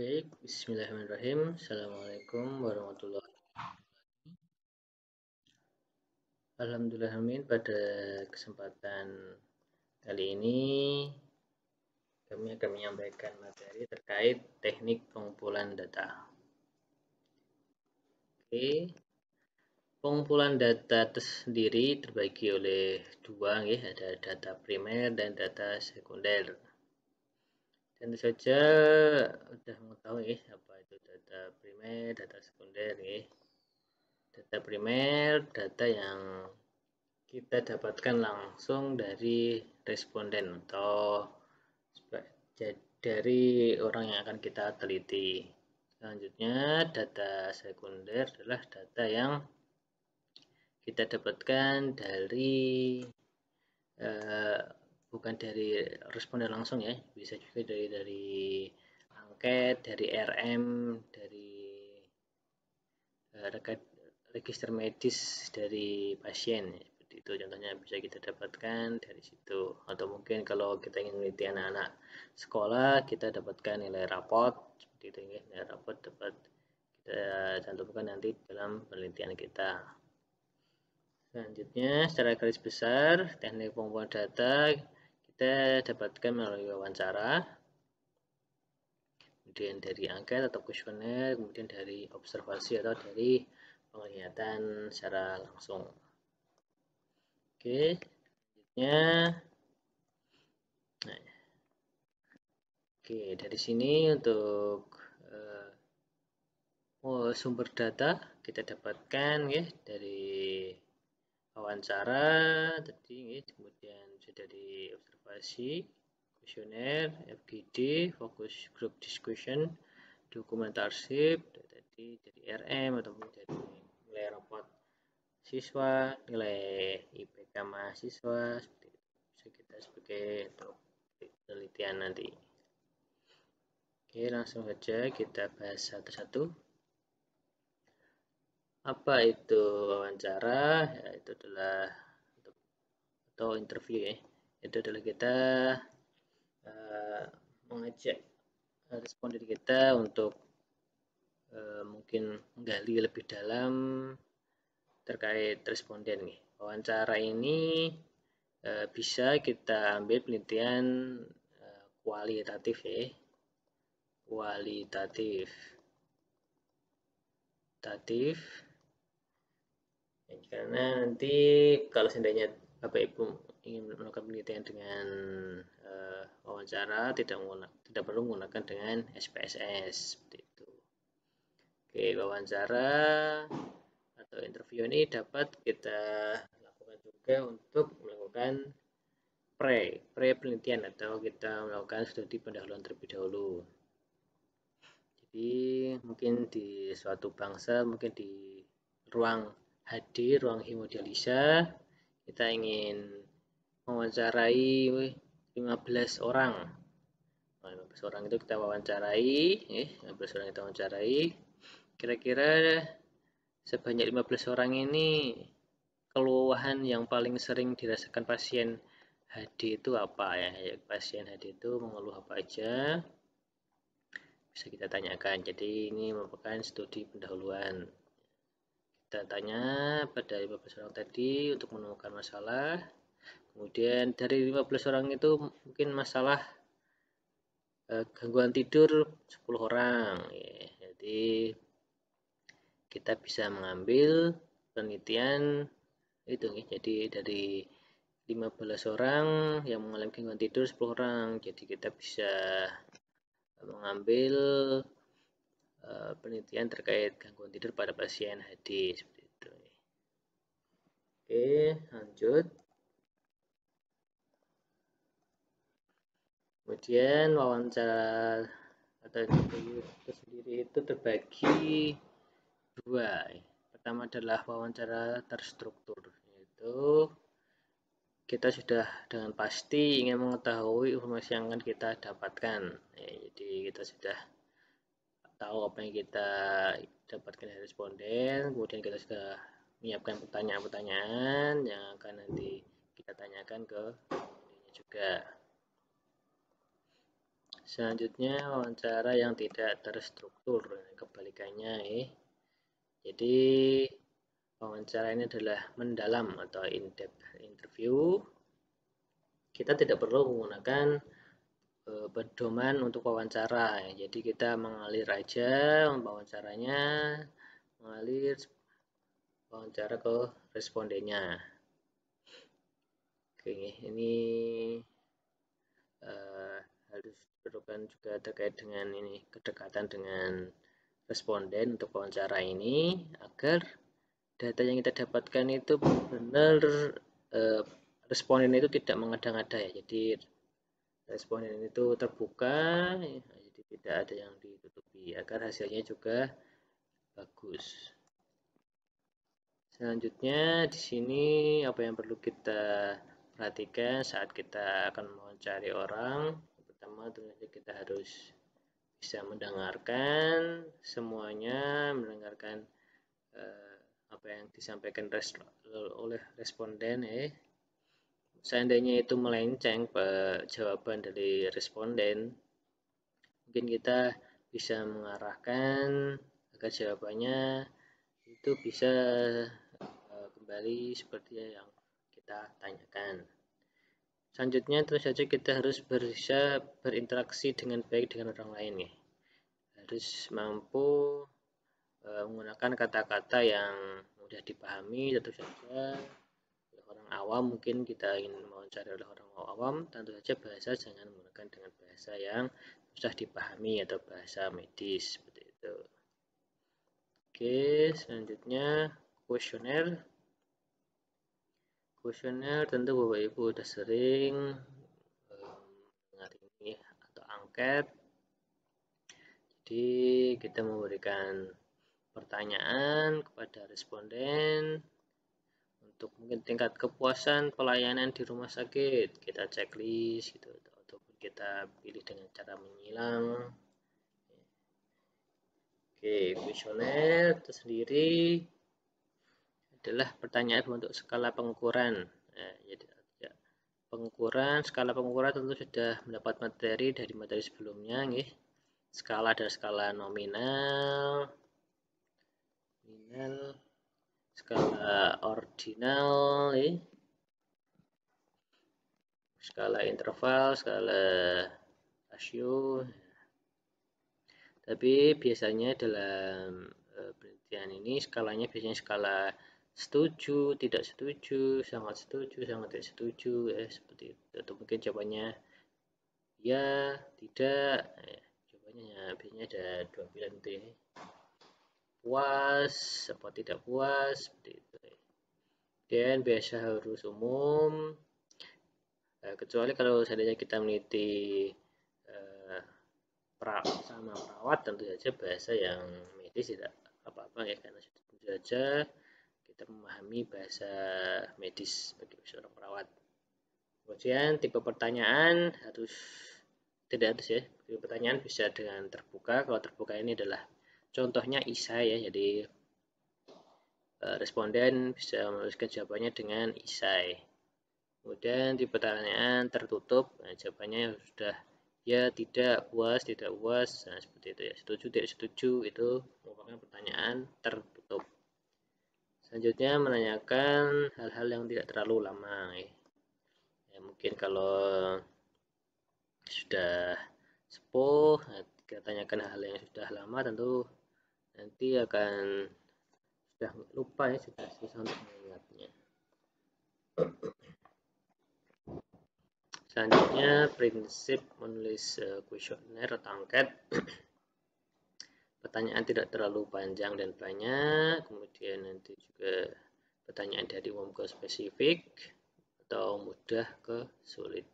Baik, bismillahirrahmanirrahim. Assalamualaikum warahmatullahi wabarakatuh. Alhamdulillah, pada kesempatan kali ini kami akan menyampaikan materi terkait teknik pengumpulan data. Oke, pengumpulan data sendiri terbagi oleh dua, ya, ada data primer dan data sekunder. Tentu saja sudah mengetahui apa itu data primer, data sekunder, ya. Data primer, data yang kita dapatkan langsung dari responden atau dari orang yang akan kita teliti. Selanjutnya, data sekunder adalah data yang kita dapatkan dari bukan dari responden langsung, ya, bisa juga dari angket, dari RM, dari register medis dari pasien, seperti itu contohnya bisa kita dapatkan dari situ. Atau mungkin kalau kita ingin meneliti anak-anak sekolah, kita dapatkan nilai raport, seperti itu, ya. Nilai raport dapat kita cantumkan nanti dalam penelitian kita. Selanjutnya, secara garis besar teknik pengumpulan data kita dapatkan melalui wawancara, kemudian dari angket atau kuesioner, kemudian dari observasi atau dari penglihatan secara langsung. Oke, selanjutnya, dari sini untuk sumber data kita dapatkan, ya, dari wawancara tadi, ya, kemudian sudah dari observasi, kuesioner, FGD, focus group discussion, dokumentarship, tadi dari RM ataupun dari nilai raport siswa, nilai IPK mahasiswa, seperti itu. Bisa kita sebagai penelitian nanti. Oke, langsung saja kita bahas satu-satu. Apa itu wawancara? Ya, itu adalah atau interview, ya. Itu adalah kita mengajak responden kita untuk mungkin menggali lebih dalam terkait responden, nih. Wawancara ini bisa kita ambil penelitian kualitatif, ya. Kualitatif karena nanti kalau seandainya Bapak Ibu ingin melakukan penelitian dengan wawancara, tidak perlu menggunakan dengan SPSS, seperti itu. Oke, wawancara atau interview ini dapat kita lakukan juga untuk melakukan pre penelitian atau kita melakukan studi pendahuluan terlebih dahulu. Jadi mungkin di suatu bangsa, mungkin di ruang HD, ruang hemodialisa, kita ingin mewawancarai 15 orang. 15 orang itu kita wawancarai, 15 orang kita wawancarai. Kira-kira sebanyak 15 orang ini keluhan yang paling sering dirasakan pasien HD itu apa, ya? Pasien HD itu mengeluh apa aja? Bisa kita tanyakan. Jadi ini merupakan studi pendahuluan. Kita tanya pada 15 orang tadi untuk menemukan masalah. Kemudian dari 15 orang itu mungkin masalah gangguan tidur 10 orang. Ya, jadi kita bisa mengambil penelitian itu, ya. Jadi dari 15 orang yang mengalami gangguan tidur 10 orang. Jadi kita bisa mengambil penelitian terkait gangguan tidur pada pasien HD, seperti itu. Oke, lanjut. Kemudian wawancara atau interview itu sendiri itu terbagi dua. Pertama adalah wawancara terstruktur, yaitu kita sudah dengan pasti ingin mengetahui informasi yang akan kita dapatkan. Jadi kita sudah tahu apa yang kita dapatkan dari responden, kemudian kita sudah menyiapkan pertanyaan-pertanyaan yang akan nanti kita tanyakan ke respondennya juga. Selanjutnya wawancara yang tidak terstruktur, kebalikannya Jadi wawancara ini adalah mendalam atau in-depth interview. Kita tidak perlu menggunakan pedoman untuk wawancara. Jadi kita mengalir aja wawancaranya, mengalir wawancara ke respondennya. Oke, ini harus diperlukan juga terkait dengan ini kedekatan dengan responden untuk wawancara ini agar data yang kita dapatkan itu benar responden itu tidak mengada-ngada ya. Jadi responden itu terbuka, jadi tidak ada yang ditutupi agar hasilnya juga bagus. Selanjutnya di sini apa yang perlu kita perhatikan saat kita akan mewawancari orang. Pertama tentunya kita harus bisa mendengarkan semuanya, mendengarkan apa yang disampaikan oleh responden Seandainya itu melenceng jawaban dari responden, mungkin kita bisa mengarahkan agar jawabannya itu bisa kembali seperti yang kita tanyakan. Selanjutnya tentu saja kita harus bisa berinteraksi dengan baik dengan orang lain Harus mampu menggunakan kata-kata yang mudah dipahami. Tentu saja orang awam, mungkin kita ingin mewawancari oleh orang awam, tentu saja bahasa jangan menggunakan dengan bahasa yang susah dipahami atau bahasa medis seperti itu. Oke, selanjutnya kuesioner. Kuesioner tentu Bapak Ibu sudah sering dengar ini atau angket. Jadi kita memberikan pertanyaan kepada responden untuk mungkin tingkat kepuasan pelayanan di rumah sakit, kita checklist gitu, ataupun kita pilih dengan cara menyilang. Oke, kuesioner itu sendiri adalah pertanyaan bentuk skala pengukuran. Jadi skala pengukuran tentu sudah mendapat materi dari materi sebelumnya Skala ada skala nominal, skala ordinal, skala interval, skala rasio. Tapi biasanya dalam penelitian ini skalanya biasanya skala setuju, tidak setuju, sangat tidak setuju, seperti itu. Atau mungkin jawabannya ya, tidak. Jawabannya biasanya ada dua pilihan itu Puas, apa tidak puas, seperti itu. Dan biasa harus umum, kecuali kalau seandainya kita meneliti sama perawat, tentu saja bahasa yang medis tidak apa-apa karena tentu saja kita memahami bahasa medis bagi seorang perawat. Kemudian tipe pertanyaan tidak harus tipe pertanyaan bisa dengan terbuka. Kalau terbuka ini adalah contohnya isai jadi responden bisa menuliskan jawabannya dengan isai. Kemudian tipe pertanyaan tertutup, jawabannya sudah ya, tidak, puas, nah seperti itu setuju, tidak setuju, itu merupakan pertanyaan tertutup. Selanjutnya menanyakan hal-hal yang tidak terlalu lama mungkin kalau sudah sepuh, kita tanyakan hal yang sudah lama, tentu nanti akan sudah lupa sudah susah untuk mengingatnya. Selanjutnya prinsip menulis kuesioner atau angket. Pertanyaan tidak terlalu panjang dan banyak, kemudian nanti juga pertanyaan dari umum ke spesifik atau mudah ke sulit.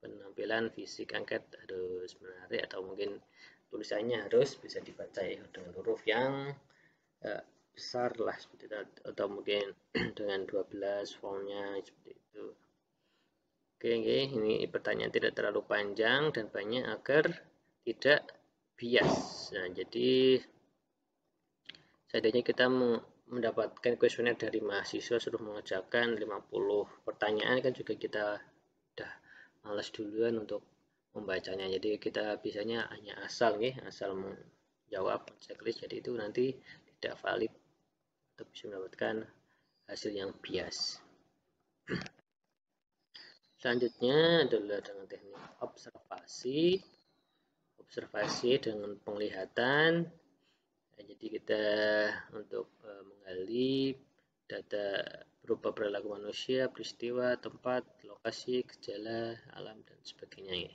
Penampilan fisik angket harus menarik atau mungkin tulisannya harus bisa dibaca dengan huruf yang besar lah seperti itu, atau mungkin dengan 12 fontnya seperti itu. Oke, ini pertanyaan tidak terlalu panjang dan banyak agar tidak bias. Nah, jadi seandainya kita mendapatkan kuesioner dari mahasiswa suruh mengerjakan 50 pertanyaan kan juga kita udah malas duluan untuk membacanya. Jadi kita bisanya hanya asal menjawab checklist, jadi itu nanti tidak valid atau bisa mendapatkan hasil yang bias. Selanjutnya adalah dengan teknik observasi dengan penglihatan. Nah, jadi kita untuk menggali data berupa perilaku manusia, peristiwa, tempat, lokasi, gejala, alam, dan sebagainya.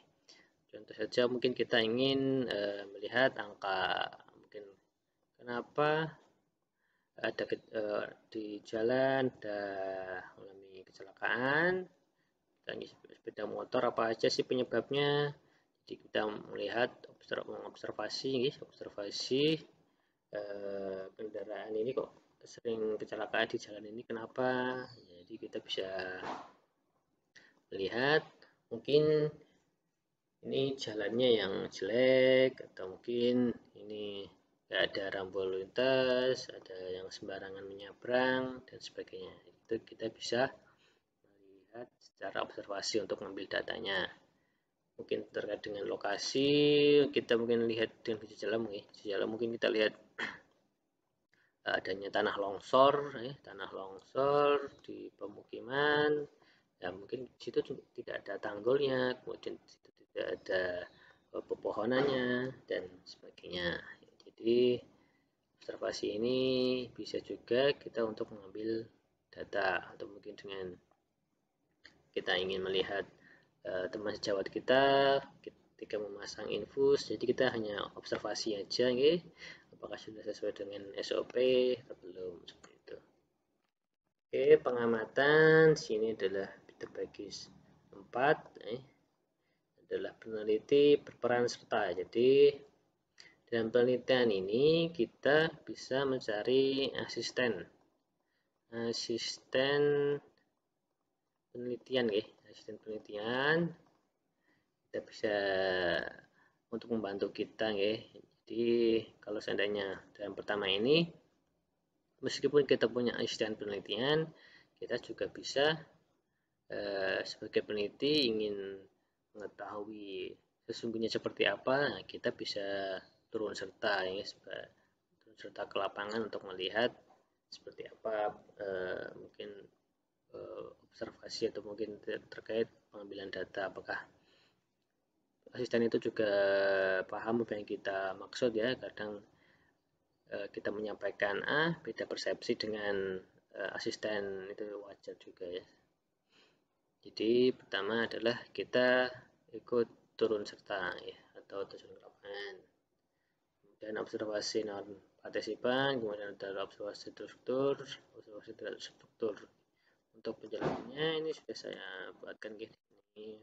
Contoh saja mungkin kita ingin melihat angka, mungkin kenapa ada di jalan ada mengalami kecelakaan, sepeda motor, apa aja sih penyebabnya. Jadi kita melihat observasi kendaraan ini kok sering kecelakaan di jalan ini, kenapa. Jadi kita bisa melihat mungkin ini jalannya yang jelek, atau mungkin ini nggak ada rambu lintas, ada yang sembarangan menyeberang, dan sebagainya. Itu kita bisa melihat secara observasi untuk mengambil datanya. Mungkin terkait dengan lokasi, kita mungkin lihat dengan gejala mungkin kita lihat adanya tanah longsor di pemukiman. Ya, mungkin di situ tidak ada tanggulnya, kemudian di situ tidak ada pepohonannya, dan sebagainya. Jadi observasi ini bisa juga kita untuk mengambil data, atau mungkin dengan kita ingin melihat teman sejawat kita ketika memasang infus, jadi kita hanya observasi aja, apakah sudah sesuai dengan SOP atau belum, seperti itu. Oke, pengamatan sini adalah terbagi 4, adalah peneliti berperan serta. Jadi dalam penelitian ini kita bisa mencari asisten penelitian, kita bisa untuk membantu kita, jadi kalau seandainya dalam pertama ini, meskipun kita punya asisten penelitian, kita juga bisa sebagai peneliti ingin mengetahui sesungguhnya seperti apa, kita bisa turun serta ke lapangan untuk melihat seperti apa mungkin observasi atau mungkin terkait pengambilan data, apakah asisten itu juga paham apa yang kita maksud. Kadang kita menyampaikan A, beda persepsi dengan asisten, itu wajar juga ya. Jadi pertama adalah kita ikut turun serta atau terjun ke lapangan. Kemudian observasi non partisipan, kemudian ada observasi struktur, observasi tidak struktur. Untuk penjelasannya ini sudah saya buatkan ini.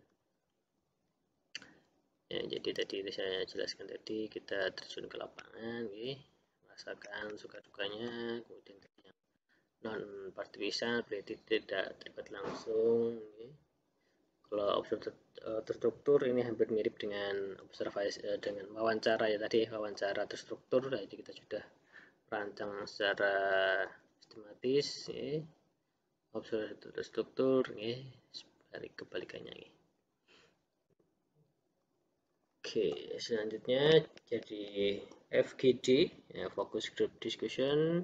Ya, jadi tadi saya jelaskan tadi kita terjun ke lapangan, merasakan suka dukanya. Kemudian yang non partisipan berarti tidak terlibat langsung. Kalau observasi terstruktur ini hampir mirip dengan observasi dengan wawancara tadi, wawancara terstruktur. Jadi kita sudah rancang secara sistematis, observasi terstruktur, kebalikannya. Oke, selanjutnya jadi FGD, Focus Group Discussion.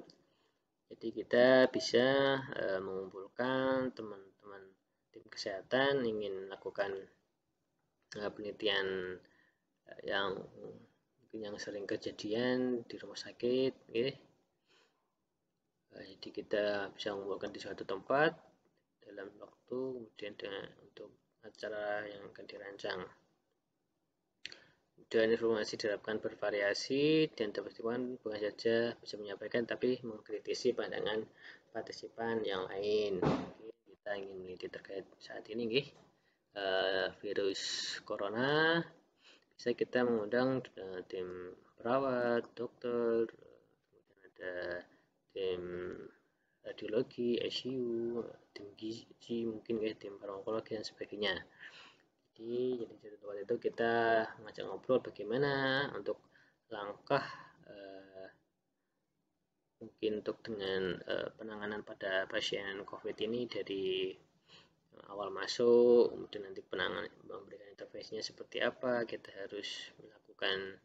Jadi kita bisa mengumpulkan teman-teman tim kesehatan ingin melakukan penelitian yang sering kejadian di rumah sakit, jadi kita bisa mengumpulkan di suatu tempat dalam waktu, kemudian untuk acara yang akan dirancang. Dan informasi diharapkan bervariasi dan partisipan bukan saja bisa menyampaikan tapi mengkritisi pandangan partisipan yang lain. Kita ingin meneliti terkait saat ini virus corona, bisa kita mengundang tim perawat, dokter, kemudian ada tim radiologi, ICU, tim gizi, mungkin tim farmakologi dan sebagainya. Jadi di tempat itu kita ngajak ngobrol bagaimana untuk langkah mungkin untuk dengan penanganan pada pasien COVID ini dari awal masuk, kemudian nanti penanganan memberikan intervensinya seperti apa, kita harus melakukan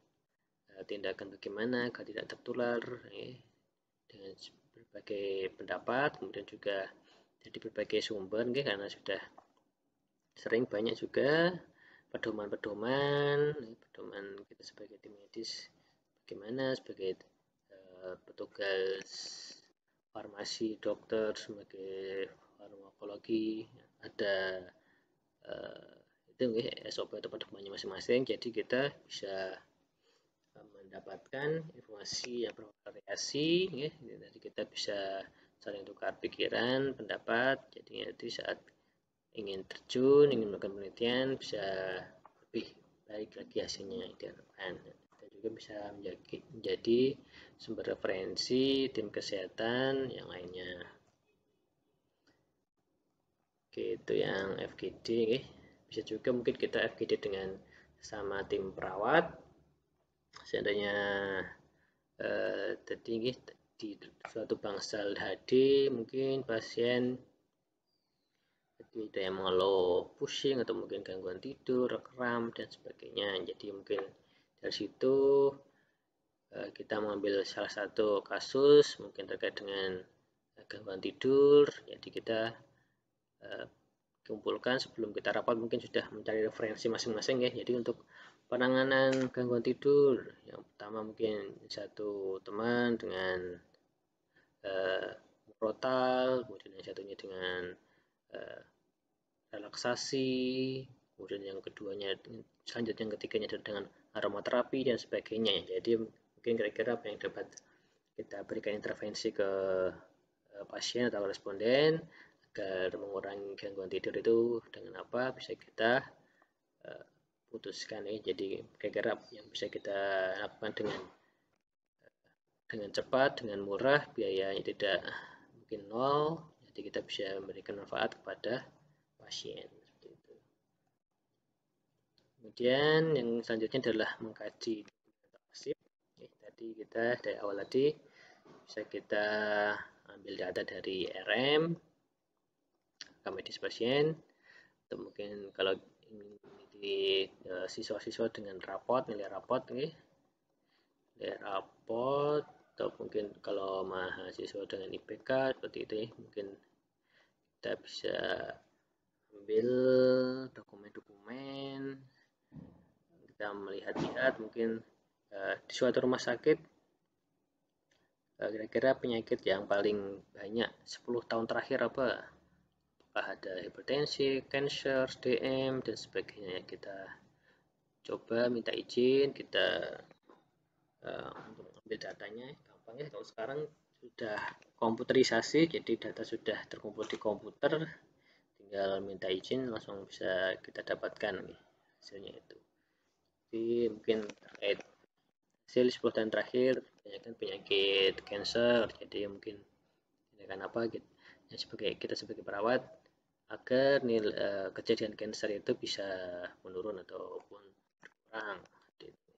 tindakan bagaimana agar tidak tertular dengan berbagai pendapat, kemudian juga dari berbagai sumber karena sudah sering banyak juga pedoman kita sebagai tim medis bagaimana sebagai petugas farmasi, dokter, sebagai farmakologi ada itu SOP atau pedomannya masing-masing, jadi kita bisa mendapatkan informasi yang bervariasi jadi kita bisa saling tukar pikiran, pendapat, jadi nanti saat ingin terjun, ingin melakukan penelitian bisa lebih baik lagi hasilnya yang diharapkan. Kita juga bisa menjadi sumber referensi tim kesehatan yang lainnya. Oke, itu yang FGD. Bisa juga mungkin kita FGD dengan sama tim perawat. Seandainya tadi di suatu bangsal HD mungkin pasien ada yang mengeluh pusing atau mungkin gangguan tidur, kram dan sebagainya. Jadi mungkin dari situ kita mengambil salah satu kasus mungkin terkait dengan gangguan tidur. Jadi kita kumpulkan sebelum kita rapat mungkin sudah mencari referensi masing-masing ya. Jadi untuk penanganan gangguan tidur yang pertama mungkin satu teman dengan murotal, kemudian yang satunya dengan relaksasi, kemudian yang keduanya selanjutnya yang ketiganya dengan aromaterapi dan sebagainya. Jadi mungkin kira-kira apa yang dapat kita berikan intervensi ke pasien atau responden agar mengurangi gangguan tidur itu dengan apa bisa kita putuskan ya. Jadi kira-kira yang bisa kita lakukan dengan cepat, dengan murah, biayanya tidak mungkin nol, jadi kita bisa memberikan manfaat kepada pasien. Seperti itu. Kemudian yang selanjutnya adalah mengkaji pasif. Tadi kita dari awal tadi bisa kita ambil data dari RM, rekam medis pasien, atau mungkin kalau di siswa-siswa dengan rapot, nilai rapot, nilai rapot, atau mungkin kalau mahasiswa dengan IPK seperti itu mungkin kita bisa ambil dokumen-dokumen, kita melihat-lihat mungkin di suatu rumah sakit kira-kira penyakit yang paling banyak 10 tahun terakhir apa? Apakah ada hipertensi, cancer, DM dan sebagainya. Kita coba minta izin, kita untuk ambil datanya gampang ya. Kalau sekarang sudah komputerisasi, jadi data sudah terkumpul di komputer, tinggal minta izin langsung bisa kita dapatkan hasilnya itu. Jadi mungkin terkait hasil 10 tahun terakhir penyakit cancer, jadi mungkin tindakan apa gitu ya, kita sebagai perawat agar kejadian cancer itu bisa menurun ataupun berkurang.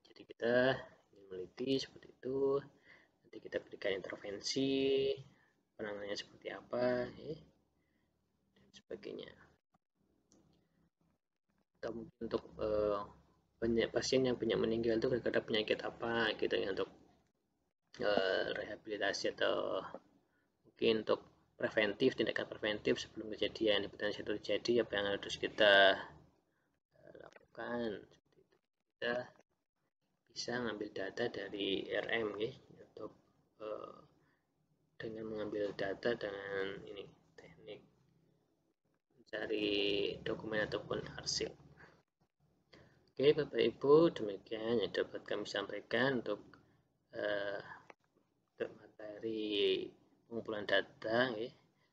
Jadi kita meneliti seperti itu, nanti kita berikan intervensi, penanganannya seperti apa dan sebagainya. Atau mungkin untuk pasien yang banyak meninggal itu gara-gara penyakit apa gitu ya, untuk rehabilitasi atau mungkin untuk preventif, tindakan preventif sebelum kejadian hipertensi itu terjadi, apa yang harus kita lakukan. Kita bisa mengambil data dari RM ya, untuk dengan mengambil data dengan ini teknik mencari dokumen ataupun arsip. Oke Bapak Ibu, demikian yang dapat kami sampaikan untuk materi pengumpulan data ya.